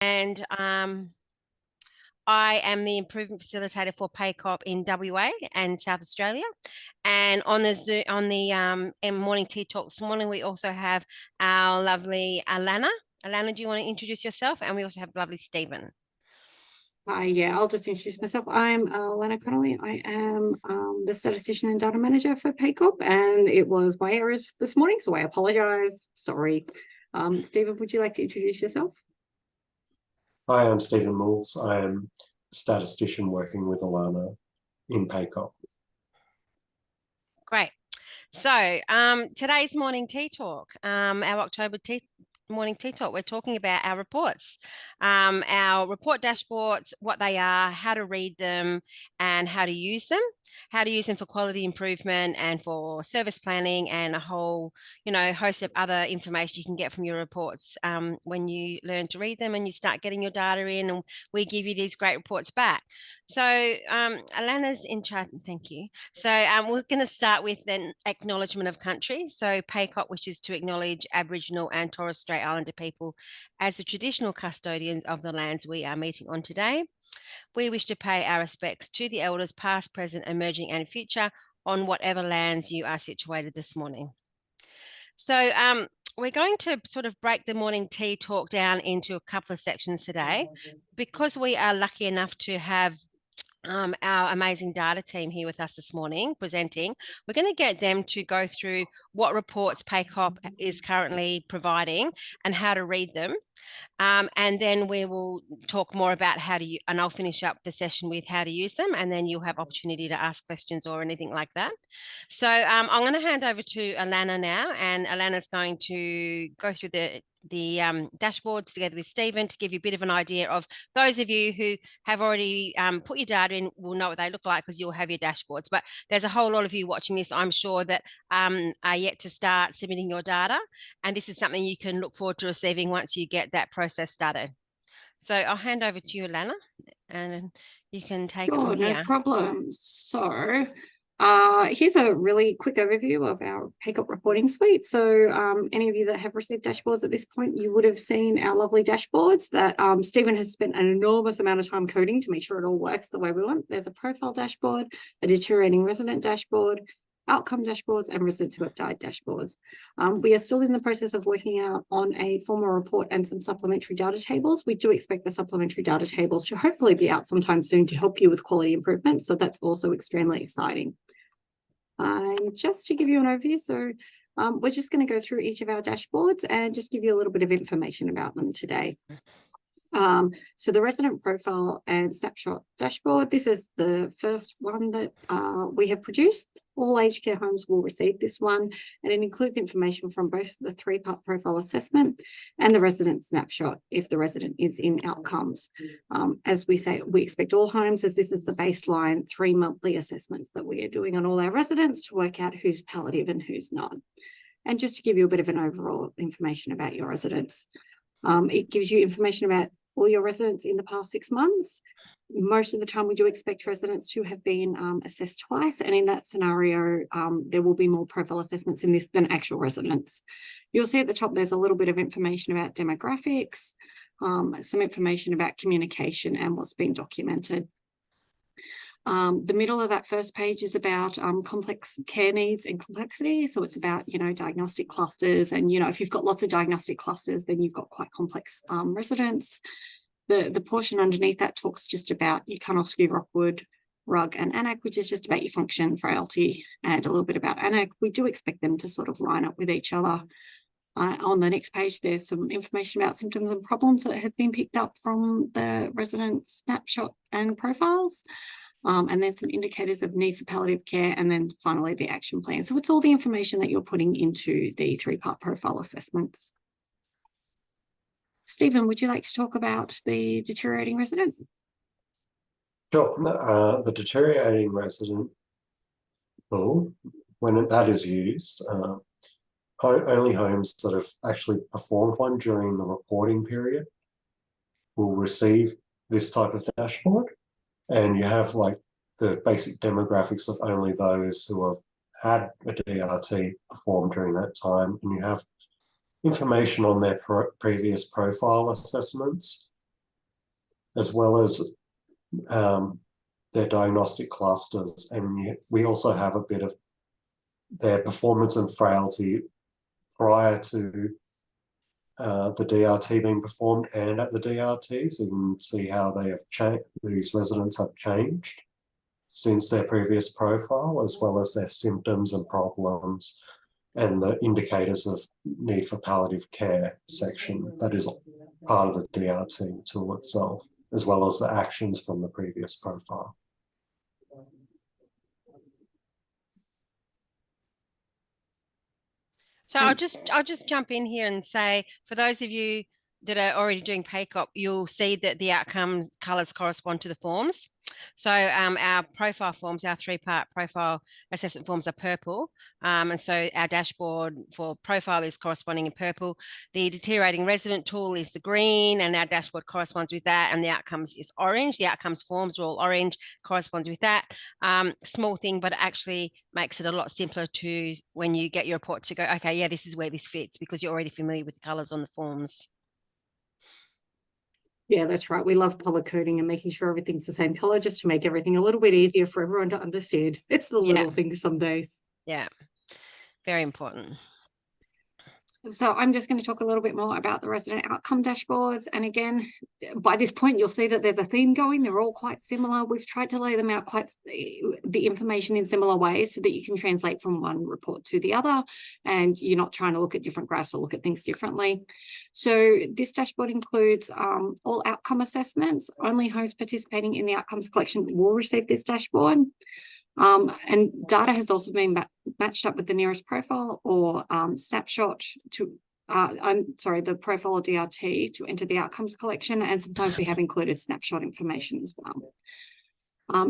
and I am the improvement facilitator for PACOP in WA and South Australia. And on the morning tea talk this morning, we also have our lovely Alana. Alana, do you want to introduce yourself? And we also have lovely Stephen. Yeah, I'll just introduce myself. I'm Lena Connolly. I am the statistician and data manager for PACOP, and it was my errors this morning, so I apologise. Sorry. Stephen, would you like to introduce yourself? Hi, I'm Stephen Mills. I am a statistician working with Alana in PACOP. Great. So today's morning tea talk, our October morning tea talk, we're talking about our reports, our report dashboards, what they are, how to read them, and how to use them for quality improvement and for service planning, and a whole, host of other information you can get from your reports when you learn to read them and you start getting your data in, and we give you these great reports back. So Alana's in charge. Thank you. So we're going to start with an acknowledgement of country. So PACOP wishes to acknowledge Aboriginal and Torres Strait Islander people as the traditional custodians of the lands we are meeting on today. We wish to pay our respects to the elders past, present, emerging and future on whatever lands you are situated this morning. So we're going to sort of break the morning tea talk down into a couple of sections today, because we are lucky enough to have our amazing data team here with us this morning presenting. We're going to get them to go through what reports PACOP is currently providing and how to read them. And then we will talk more about how to use, and I'll finish up the session with how to use them, and then you'll have opportunity to ask questions or anything like that. So I'm going to hand over to Alana now, and Alana's going to go through the dashboards together with Stephen to give you a bit of an idea of those of you who have already put your data in will know what they look like, because you'll have your dashboards. But there's a whole lot of you watching this, I'm sure, that are yet to start submitting your data, and this is something you can look forward to receiving once you get that process started. So I'll hand over to you, Alana, and you can take it from here. No problem. So here's a really quick overview of our PACOP reporting suite. So any of you that have received dashboards at this point, you would have seen our lovely dashboards that Stephen has spent an enormous amount of time coding to make sure it all works the way we want. There's a profile dashboard, a deteriorating resident dashboard, outcome dashboards, and residents who have died dashboards. We are still in the process of working out on a formal report and some supplementary data tables. We do expect the supplementary data tables to hopefully be out sometime soon to help you with quality improvement. So that's also extremely exciting. And just to give you an overview, so we're just going to go through each of our dashboards and just give you a little bit of information about them today. So the resident profile and snapshot dashboard, this is the first one that we have produced. All aged care homes will receive this one, and it includes information from both the 3-part profile assessment and the resident snapshot if the resident is in outcomes. As we say, we expect all homes, as this is the baseline 3 monthly assessments that we are doing on all our residents to work out who's palliative and who's not. And just to give you a bit of an overall information about your residents, it gives you information about all your residents in the past 6 months. Most of the time we do expect residents to have been assessed twice, and in that scenario there will be more profile assessments in this than actual residents. You'll see at the top there's a little bit of information about demographics, some information about communication and what's been documented. The middle of that first page is about complex care needs and complexity. So it's about, diagnostic clusters. And, if you've got lots of diagnostic clusters, then you've got quite complex residents. The portion underneath that talks just about your Karnofsky, Rockwood, RUG and ANAC, which is just about your function, frailty, and a little bit about ANAC. We do expect them to sort of line up with each other. On the next page, there's some information about symptoms and problems that have been picked up from the resident snapshot and profiles. And then some indicators of need for palliative care, and then finally the action plan. So it's all the information that you're putting into the 3-part profile assessments. Stephen, would you like to talk about the deteriorating resident? Sure. The deteriorating resident, when that is used, only homes that have actually performed one during the reporting period will receive this type of dashboard. And you have like the basic demographics of only those who have had a DRT performed during that time, and you have information on their previous profile assessments as well as their diagnostic clusters. And we also have a bit of their performance and frailty prior to the DRT being performed and at the DRT, so you can see how they have changed. These residents have changed since their previous profile, as well as their symptoms and problems and the indicators of need for palliative care section that is part of the DRT tool itself, as well as the actions from the previous profile. So I'll just jump in here and say, for those of you that are already doing PACOP, you'll see that the outcomes colors correspond to the forms. So our profile forms, our 3-part profile assessment forms are purple. And so our dashboard for profile is corresponding in purple. The deteriorating resident tool is the green, and our dashboard corresponds with that. And the outcomes is orange. The outcomes forms are all orange, corresponds with that. Small thing, but it actually makes it a lot simpler to, when you get your report, to go, okay, yeah, this is where this fits, because you're already familiar with the colors on the forms. Yeah, that's right. We love color coding and making sure everything's the same color, just to make everything a little bit easier for everyone to understand. It's the little things some days. Yeah, very important. So I'm just going to talk a little bit more about the resident outcome dashboards. And again, by this point, you'll see that there's a theme going. They're all quite similar. We've tried to lay them out the information in similar ways so that you can translate from one report to the other, and you're not trying to look at different graphs or look at things differently. So this dashboard includes all outcome assessments. Only homes participating in the outcomes collection will receive this dashboard. And data has also been matched up with the nearest profile or snapshot to, the profile or DRT to enter the outcomes collection. And sometimes we have included snapshot information as well.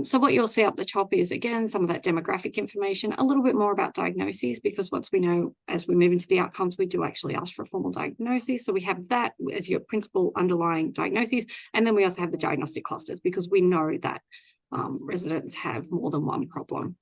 So what you'll see up the top is, again, some of that demographic information, a little bit more about diagnoses, because once we know, as we move into the outcomes, we do actually ask for a formal diagnosis. So we have that as your principal underlying diagnoses. And then we also have the diagnostic clusters, because we know that residents have more than one problem.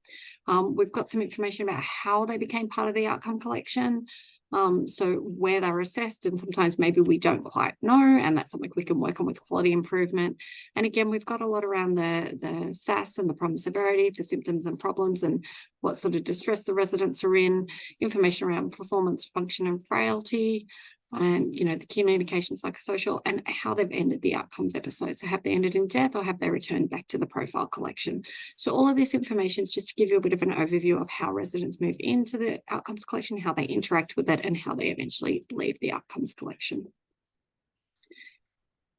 We've got some information about how they became part of the outcome collection, so where they're assessed, and sometimes maybe we don't quite know, and that's something we can work on with quality improvement. And again, we've got a lot around the SAS and the problem severity, the symptoms and problems, and what sort of distress the residents are in, information around performance, function and frailty, and, you know, the communication, psychosocial, and how they've ended the outcomes episodes. So have they ended in death, or have they returned back to the profile collection? So all of this information is just to give you a bit of an overview of how residents move into the outcomes collection, how they interact with it, and how they eventually leave the outcomes collection.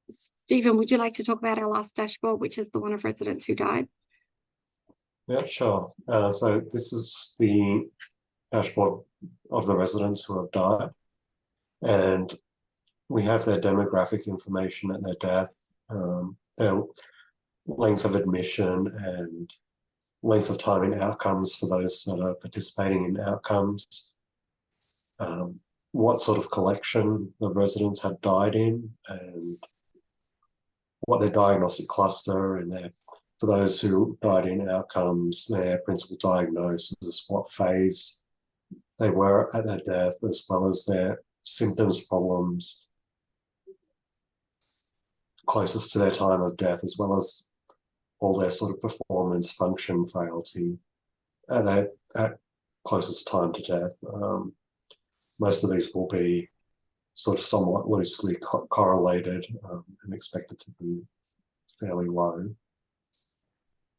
Stephen, would you like to talk about our last dashboard, which is the one of residents who died? Yeah, sure. So this is the dashboard of the residents who have died. And we have their demographic information at their death, their length of admission and length of time in outcomes for those that are participating in outcomes, what sort of collection the residents have died in, and what their diagnostic cluster, and for those who died in outcomes, their principal diagnosis, what phase they were at their death, as well as their symptoms, problems closest to their time of death, as well as all their sort of performance, function, frailty at closest time to death. Most of these will be sort of somewhat loosely correlated and expected to be fairly low.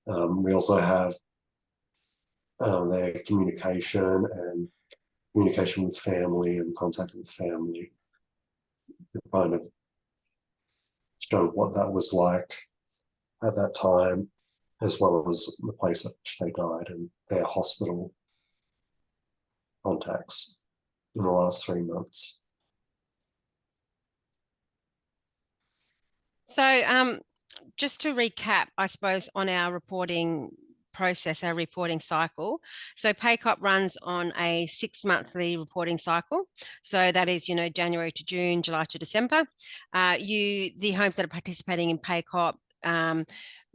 We also have their communication and communication with family and contact with family, to kind of show what that was like at that time, as well as the place at which they died and their hospital contacts in the last 3 months. So just to recap, I suppose, on our reporting process, our reporting cycle. So PACOP runs on a 6-monthly reporting cycle. So that is, January to June, July to December. The homes that are participating in PACOP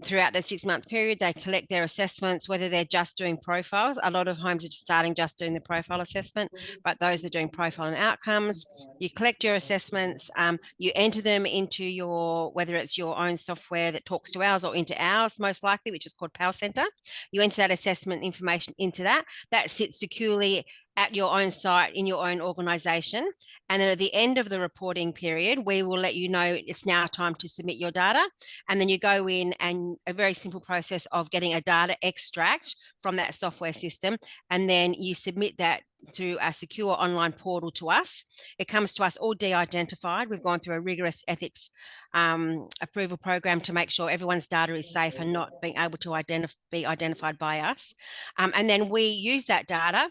throughout the 6-month period. They collect their assessments, whether they're just doing profiles. A lot of homes are just doing the profile assessment, but those are doing profile and outcomes. You collect your assessments, you enter them into whether it's your own software that talks to ours or into ours, most likely, which is called Power Center. You enter that assessment information into that. That sits securely at your own site in your own organization. And then at the end of the reporting period, we will let you know it's now time to submit your data. And then you go in, and a very simple process of getting a data extract from that software system. And then you submit that through a secure online portal to us. It comes to us all de-identified. We've gone through a rigorous ethics approval program to make sure everyone's data is safe and not being able to be identified by us. And then we use that data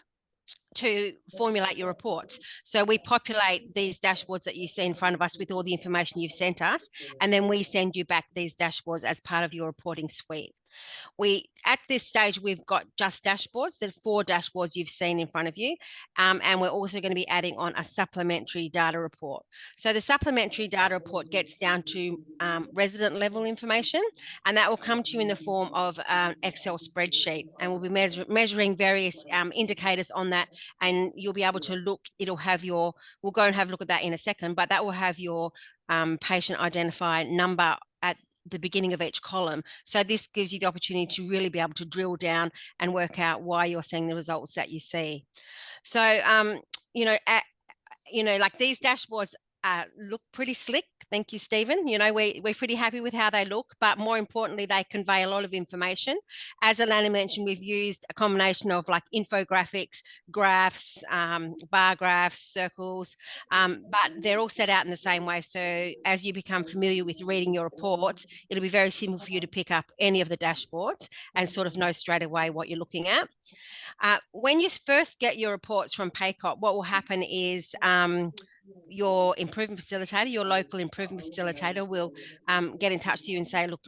to formulate your reports. So we populate these dashboards that you see in front of us with all the information you've sent us, and then we send you back these dashboards as part of your reporting suite. At this stage, we've got just dashboards. There are 4 dashboards you've seen in front of you. And we're also going to be adding on a supplementary data report. So the supplementary data report gets down to resident level information, and that will come to you in the form of an Excel spreadsheet. And we'll be measuring various indicators on that, and you'll be able to look, we'll go and have a look at that in a second, but that will have your patient identifier number at the beginning of each column. So this gives you the opportunity to really be able to drill down and work out why you're seeing the results that you see. So, like these dashboards look pretty slick. Thank you, Stephen. We're pretty happy with how they look, but more importantly, they convey a lot of information. As Alana mentioned, we've used a combination of like infographics, graphs, bar graphs, circles, but they're all set out in the same way. So as you become familiar with reading your reports, it'll be very simple for you to pick up any of the dashboards and sort of know straight away what you're looking at. When you first get your reports from PACOP, what will happen is your improvement facilitator, your local improvement facilitator will get in touch with you and say, look,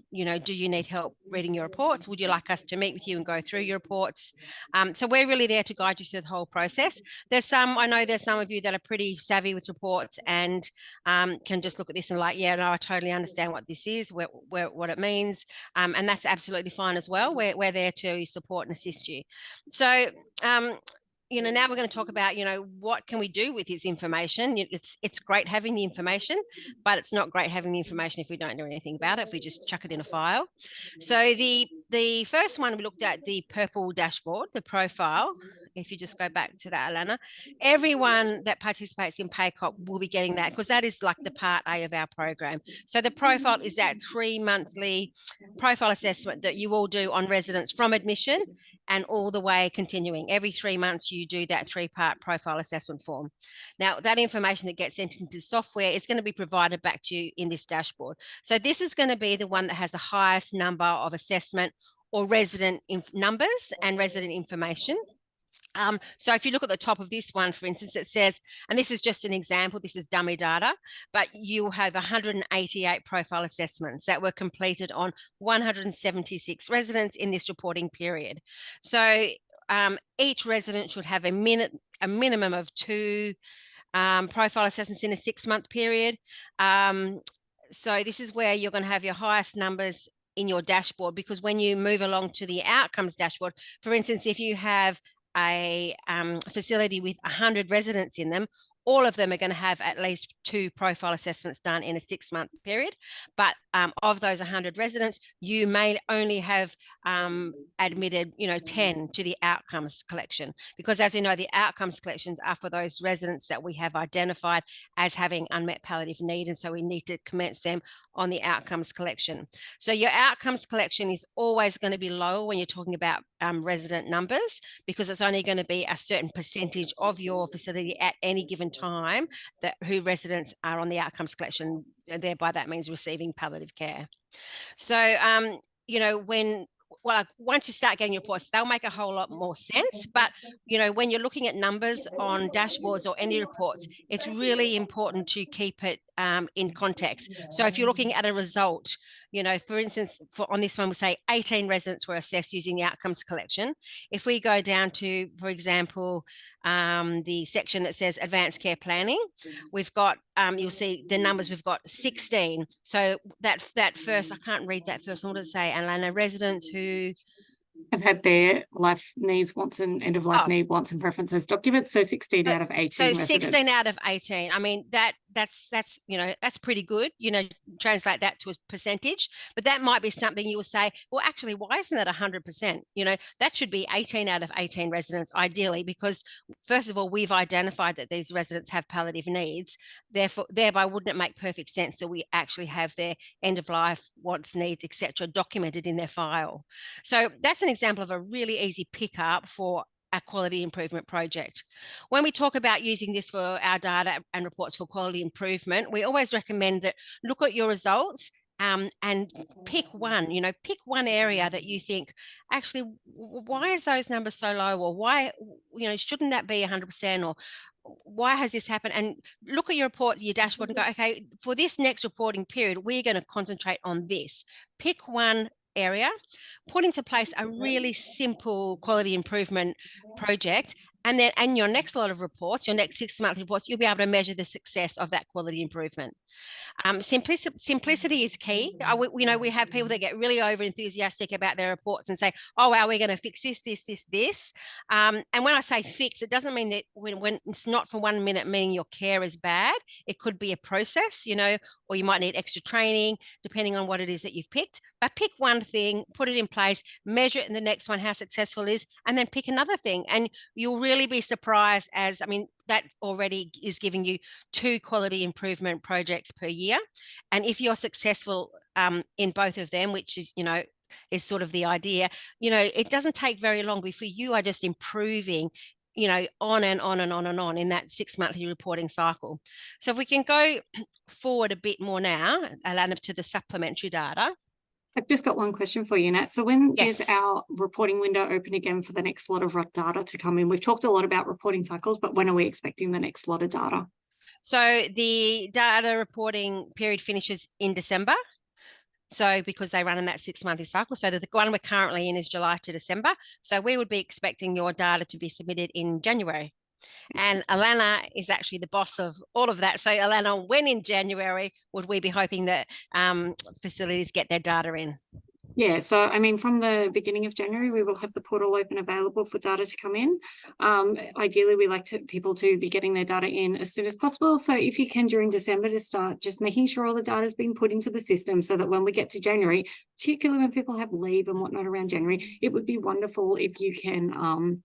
do you need help reading your reports? Would you like us to meet with you and go through your reports? So we're really there to guide you through the whole process. I know there's some of you that are pretty savvy with reports and can just look at this and like, yeah, no, I totally understand what this is, what it means. And that's absolutely fine as well. We're there to support and assist you. So, now we're going to talk about, what can we do with this information? It's great having the information, but it's not great having the information if we don't do anything about it, if we just chuck it in a file. So the first one we looked at, the purple dashboard, the profile. If you just go back to that, Alana, everyone that participates in PACOP will be getting that, because that is like the part A of our program. So the profile is that 3-monthly profile assessment that you all do on residents from admission and all the way continuing. Every 3 months you do that 3-part profile assessment form. Now that information that gets sent into software is going to be provided back to you in this dashboard. So this is going to be the one that has the highest number of assessment or resident numbers and resident information. So if you look at the top of this one, for instance, it says, and this is just an example, this is dummy data, but you have 188 profile assessments that were completed on 176 residents in this reporting period. So each resident should have a minimum of 2 profile assessments in a 6-month period. So this is where you're going to have your highest numbers in your dashboard, because when you move along to the outcomes dashboard, for instance, if you have a facility with 100 residents in them, all of them are going to have at least 2 profile assessments done in a 6-month period. But of those 100 residents, you may only have admitted, 10 to the outcomes collection, because as we know, the outcomes collections are for those residents that we have identified as having unmet palliative need. And so we need to commence them on the outcomes collection. So your outcomes collection is always going to be lower when you're talking about resident numbers, because it's only going to be a certain percentage of your facility at any given time who residents are on the outcomes collection, and thereby that means receiving palliative care. So, once you start getting your reports, they'll make a whole lot more sense. But, when you're looking at numbers on dashboards or any reports, it's really important to keep it in context. So if you're looking at a result, you know, for instance, on this one, we say 18 residents were assessed using the outcomes collection. If we go down to, for example, the section that says advanced care planning, we've got, you'll see the numbers, we've got 16. So that first, I can't read that first. What does it say? Alana, residents who have had their life needs, wants, and end of life need, wants, and preferences documents. So 16 out of 18 so residents. 16 out of 18. I mean, that's you know, that's pretty good, you know, translate that to a percentage, but that might be something you will say, well, actually, why isn't that 100%? You know, that should be 18 out of 18 residents ideally, because first of all, we've identified that these residents have palliative needs. Therefore, thereby, wouldn't it make perfect sense that we actually have their end of life, wants, needs, etc., documented in their file? So that's an example of a really easy pickup for a quality improvement project. When we talk about using this for our data and reports for quality improvement, we always recommend that look at your results and pick one, you know, pick one area that you think, actually, why is those numbers so low? Or why, you know, shouldn't that be 100%? Or why has this happened? And look at your reports, your dashboard, and go, okay, for this next reporting period, we're going to concentrate on this. Pick one area, put into place a really simple quality improvement project, and then in your next lot of reports, your next 6 monthly reports, you'll be able to measure the success of that quality improvement. Simplicity is key. You know, we have people that get really over enthusiastic about their reports and say, oh, wow, we're going to fix this. And when I say fix, it doesn't mean that when it's not for 1 minute meaning your care is bad. It could be a process, you know, or you might need extra training depending on what it is that you've picked. But pick one thing, put it in place, measure it in the next one, how successful it is, and then pick another thing. And you'll really be surprised that already is giving you 2 quality improvement projects per year. And if you're successful in both of them, which is, you know, is sort of the idea, you know, it doesn't take very long before you are just improving, you know, on and on and on and on in that 6 monthly reporting cycle. So if we can go forward a bit more now, Alana, to the supplementary data. I've just got one question for you, Nat. So when Yes. is our reporting window open again for the next lot of data to come in? We've talked a lot about reporting cycles, but when are we expecting the next lot of data? So the data reporting period finishes in December. So because they run in that 6 monthly cycle. So the one we're currently in is July to December. So we would be expecting your data to be submitted in January. And Alana is actually the boss of all of that. So Alana, when in January would we be hoping that facilities get their data in? Yeah, so I mean, from the beginning of January, we will have the portal open available for data to come in. Ideally, we like people to be getting their data in as soon as possible. So if you can during December to start just making sure all the data is being put into the system so that when we get to January, particularly when people have leave and whatnot around January, it would be wonderful if you can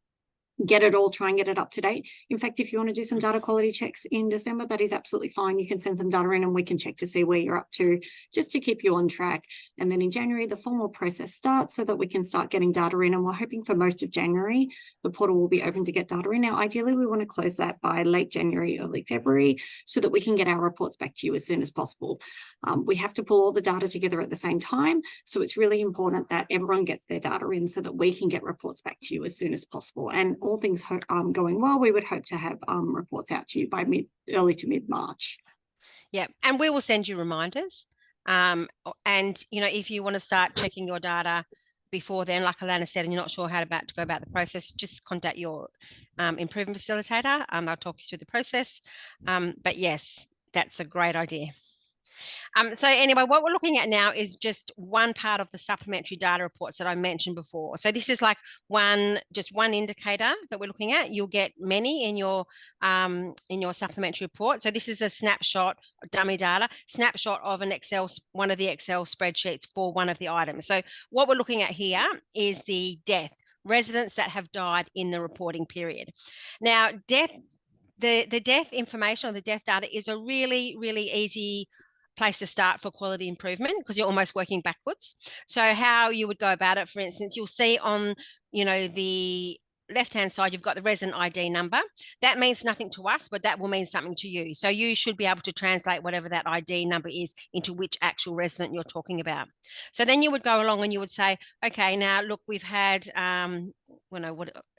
try and get it up to date. In fact, if you want to do some data quality checks in December, that is absolutely fine. You can send some data in and we can check to see where you're up to, just to keep you on track. And then in January, the formal process starts so that we can start getting data in. And we're hoping for most of January, the portal will be open to get data in. Now, ideally, we want to close that by late January, early February, so that we can get our reports back to you as soon as possible. We have to pull all the data together at the same time. So it's really important that everyone gets their data in so that we can get reports back to you as soon as possible. And all things going well, we would hope to have reports out to you by early to mid-March. Yeah, and we will send you reminders. And, you know, if you want to start checking your data before then, like Alana said, and you're not sure how to go about the process, just contact your improvement facilitator. They'll talk you through the process. But yes, that's a great idea. So anyway, what we're looking at now is just one part of the supplementary data reports that I mentioned before. So this is like just one indicator that we're looking at. You'll get many in your supplementary report. So this is a snapshot, dummy data, snapshot of one of the Excel spreadsheets for one of the items. So what we're looking at here is the residents that have died in the reporting period. Now, the death information or the death data is a really, really easy place to start for quality improvement because you're almost working backwards. So how you would go about it, for instance, you'll see on, you know, the left-hand side, you've got the resident ID number. That means nothing to us, but that will mean something to you. So you should be able to translate whatever that ID number is into which actual resident you're talking about. So then you would go along and you would say, okay, now look, we've had,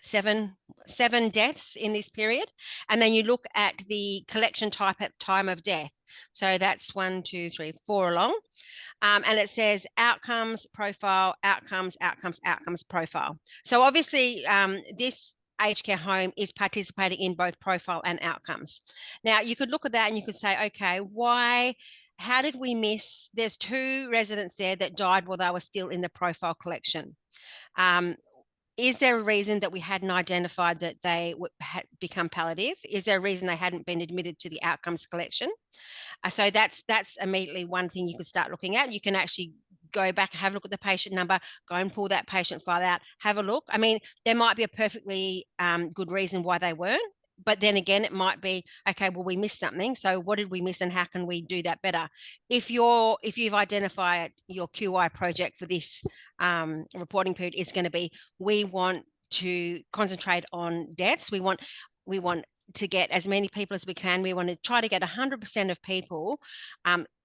seven deaths in this period. And then you look at the collection type at time of death. So that's 1, 2, 3, 4 along. And it says outcomes, profile, outcomes, outcomes, outcomes, profile. So obviously this aged care home is participating in both profile and outcomes. Now you could look at that and you could say, okay, how did we miss? There's 2 residents there that died while they were still in the profile collection. Is there a reason that we hadn't identified that they had become palliative? Is there a reason they hadn't been admitted to the outcomes collection? So that's immediately one thing you could start looking at. You can actually go back and have a look at the patient number, go and pull that patient file out, have a look. I mean, there might be a perfectly good reason why they weren't, but then again, it might be, okay, well, we missed something. So what did we miss and how can we do that better? If you've identified your QI project for this reporting period is going to be, we want to concentrate on deaths. We want to get as many people as we can. We want to try to get 100% of people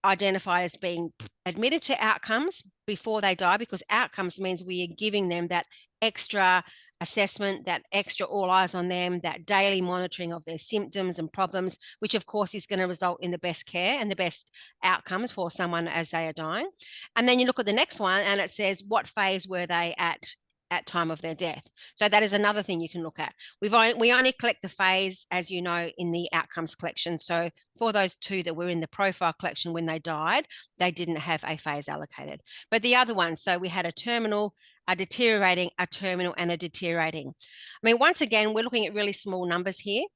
identified as being admitted to outcomes before they die, because outcomes means we are giving them that extra assessment, that extra all eyes on them, that daily monitoring of their symptoms and problems, which of course is going to result in the best care and the best outcomes for someone as they are dying. And then you look at the next one and it says, what phase were they at time of their death? So that is another thing you can look at. We only collect the phase, as you know, in the outcomes collection. So for those 2 that were in the profile collection when they died, they didn't have a phase allocated. But the other ones, so we had a terminal, a deteriorating, a terminal, and a deteriorating. I mean, once again, we're looking at really small numbers here.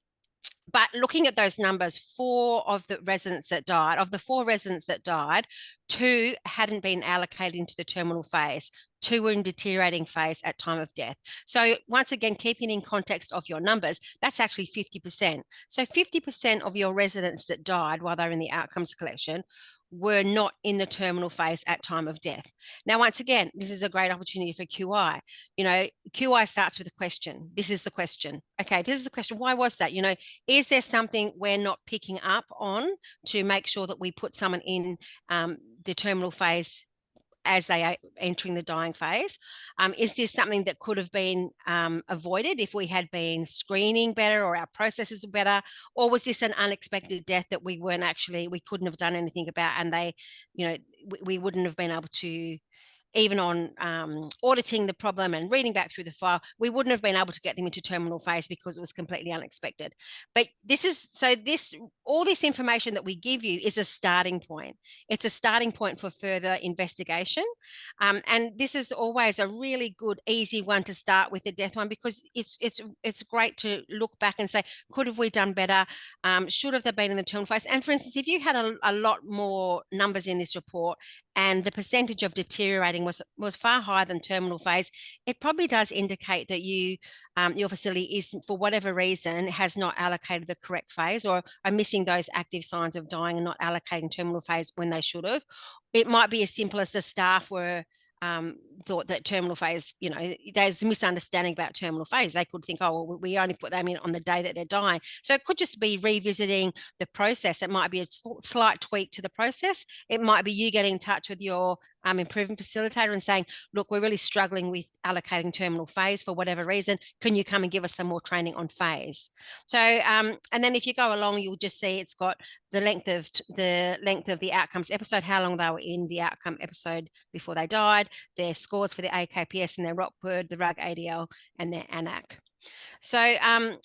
But looking at those numbers, 4 of the residents that died, of the 4 residents that died, 2 hadn't been allocated into the terminal phase, 2 were in deteriorating phase at time of death. So once again, keeping in context of your numbers, that's actually 50%. So 50% of your residents that died while they're in the outcomes collection were not in the terminal phase at time of death. Now, once again, this is a great opportunity for QI. You know, QI starts with a question. This is the question. Okay, this is the question. Why was that? You know, is there something we're not picking up on to make sure that we put someone in the terminal phase as they are entering the dying phase? Is this something that could have been avoided if we had been screening better or our processes were better? Or was this an unexpected death that we couldn't have done anything about, and they, you know, we wouldn't have been able to, even on auditing the problem and reading back through the file, we wouldn't have been able to get them into terminal phase because it was completely unexpected. But all this information that we give you is a starting point. It's a starting point for further investigation. And this is always a really good, easy one to start with, the death one, because it's great to look back and say, could have we done better? Should have they been in the terminal phase? And for instance, if you had a lot more numbers in this report and the percentage of deteriorating was far higher than terminal phase, it probably does indicate that your facility is, for whatever reason, has not allocated the correct phase, or are missing those active signs of dying and not allocating terminal phase when they should have. It might be as simple as the staff were thought that terminal phase, you know, there's a misunderstanding about terminal phase. They could think, oh, well, we only put them in on the day that they're dying. So it could just be revisiting the process. It might be a slight tweak to the process. It might be you getting in touch with your improvement facilitator and saying, look, we're really struggling with allocating terminal phase for whatever reason. Can you come and give us some more training on phase? So, and then if you go along, you'll just see it's got the length of the outcomes episode, how long they were in the outcome episode before they died, their scores for the AKPS and their Rockwood, the RUG ADL, and their ANAC. So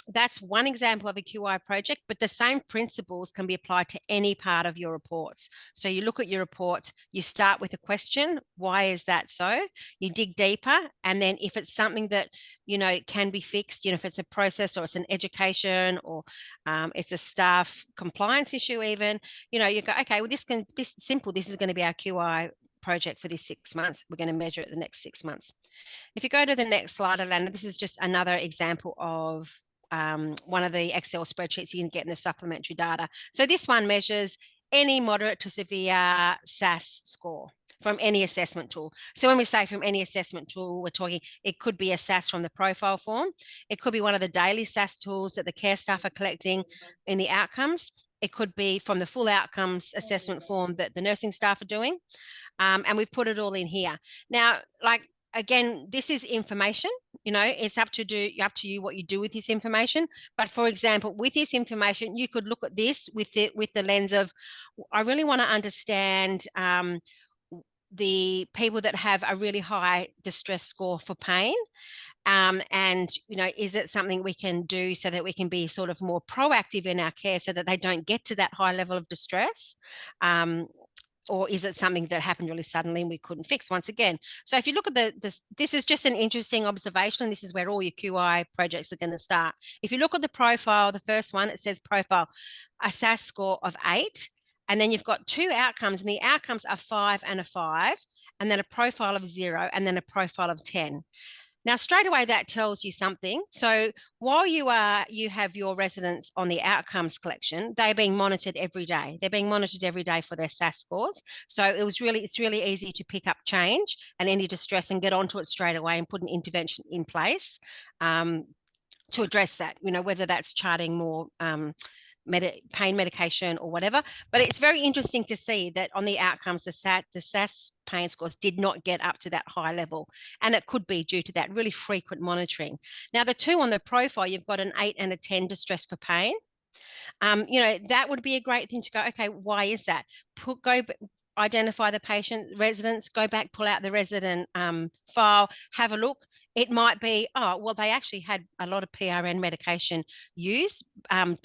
that's one example of a QI project, but the same principles can be applied to any part of your reports. So you look at your reports, you start with a question, why is that so? You dig deeper, and then if it's something that, you know, can be fixed, you know, if it's a process or it's an education or it's a staff compliance issue even, you know, you go, okay, well, this is going to be our QI project for this 6 months. We're going to measure it the next 6 months. If you go to the next slide, Alana, this is just another example of one of the Excel spreadsheets you can get in the supplementary data. So this one measures any moderate to severe SAS score from any assessment tool. So when we say from any assessment tool, we're talking, it could be a SAS from the profile form. It could be one of the daily SAS tools that the care staff are collecting in the outcomes. It could be from the full outcomes assessment form that the nursing staff are doing. And we've put it all in here. Now, like, again, this is information, you know, it's up to you what you do with this information. But for example, with this information, you could look at this with the lens of, I really want to understand the people that have a really high distress score for pain. And, you know, is it something we can do so that we can be sort of more proactive in our care so that they don't get to that high level of distress? Or is it something that happened really suddenly and we couldn't fix once again? So if you look at this is just an interesting observation. This is where all your QI projects are going to start. If you look at the profile, the first one, it says profile, a SAS score of 8. And then you've got 2 outcomes, and the outcomes are 5 and a 5, and then a profile of 0, and then a profile of 10. Now, straight away, that tells you something. So while you have your residents on the outcomes collection, they're being monitored every day. They're being monitored every day for their SAS scores. So it's really easy to pick up change and any distress and get onto it straight away and put an intervention in place to address that, you know, whether that's charting more pain medication or whatever. But it's very interesting to see that on the outcomes, the SAS pain scores did not get up to that high level. And it could be due to that really frequent monitoring. Now, the 2 on the profile, you've got an 8 and a 10 distress for pain. You know, that would be a great thing to go, okay, why is that? Identify the patient, residents, go back, pull out the resident file, have a look. It might be, oh, well, they actually had a lot of PRN medication used,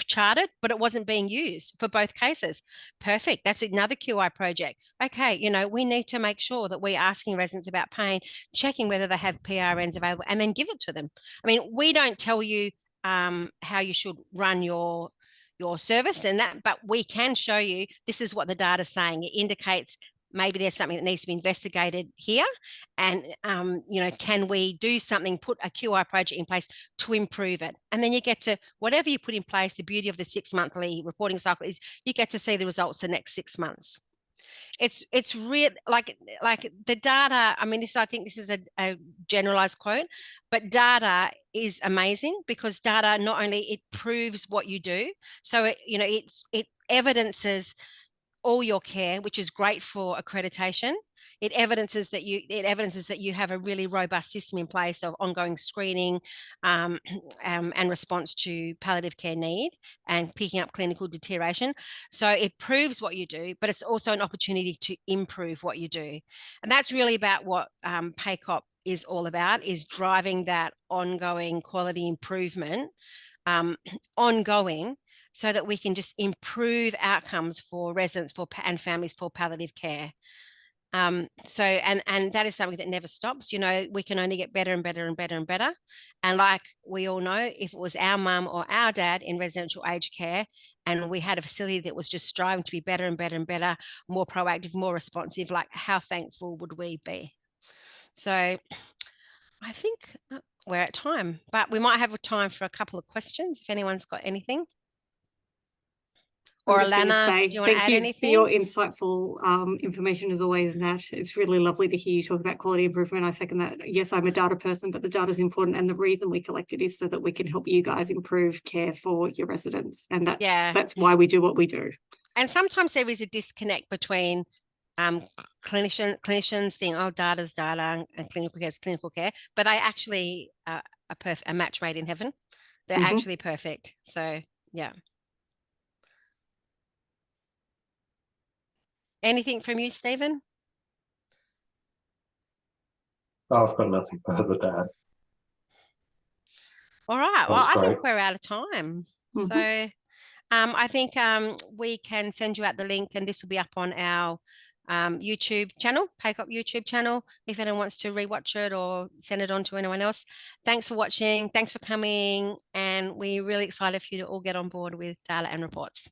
charted, but it wasn't being used for both cases. Perfect. That's another QI project. Okay, you know, we need to make sure that we're asking residents about pain, checking whether they have PRNs available, and then give it to them. I mean, we don't tell you how you should run your service and that, but we can show you this is what the data is saying. It indicates maybe there's something that needs to be investigated here, and you know, can we do something, put a QI project in place to improve it? And then you get to whatever you put in place. The beauty of the 6-monthly reporting cycle is you get to see the results the next 6 months. It's real, like the data. I mean, I think this is a generalized quote, but data is amazing because data not only it proves what you do, so it evidences all your care, which is great for accreditation. It evidences that you have a really robust system in place of ongoing screening and response to palliative care need and picking up clinical deterioration. So it proves what you do, but it's also an opportunity to improve what you do. And that's really about what PACOP is all about, is driving that ongoing quality improvement, ongoing, so that we can just improve outcomes for residents and families for palliative care. So that is something that never stops. You know, we can only get better and better and better and better. And like we all know, if it was our mum or our dad in residential aged care and we had a facility that was just striving to be better and better and better, more proactive, more responsive, like how thankful would we be? So I think we're at time, but we might have time for a couple of questions if anyone's got anything. Or Alana, do you want to add anything? Thank you for your insightful information as always, Nat. It's really lovely to hear you talk about quality improvement. I second that. Yes, I'm a data person, but the data is important. And the reason we collect it is so that we can help you guys improve care for your residents. And that's why we do what we do. And sometimes there is a disconnect between clinicians think, oh, data's data and clinical care is clinical care, but they actually are a match made in heaven. They're actually perfect. So, yeah. Anything from you, Stephen? Oh, I've got nothing further to add. All right. Well, I think we're out of time. So I think we can send you out the link, and this will be up on our YouTube channel, PACOP YouTube channel, if anyone wants to rewatch it or send it on to anyone else. Thanks for watching. Thanks for coming. And we're really excited for you to all get on board with data and reports.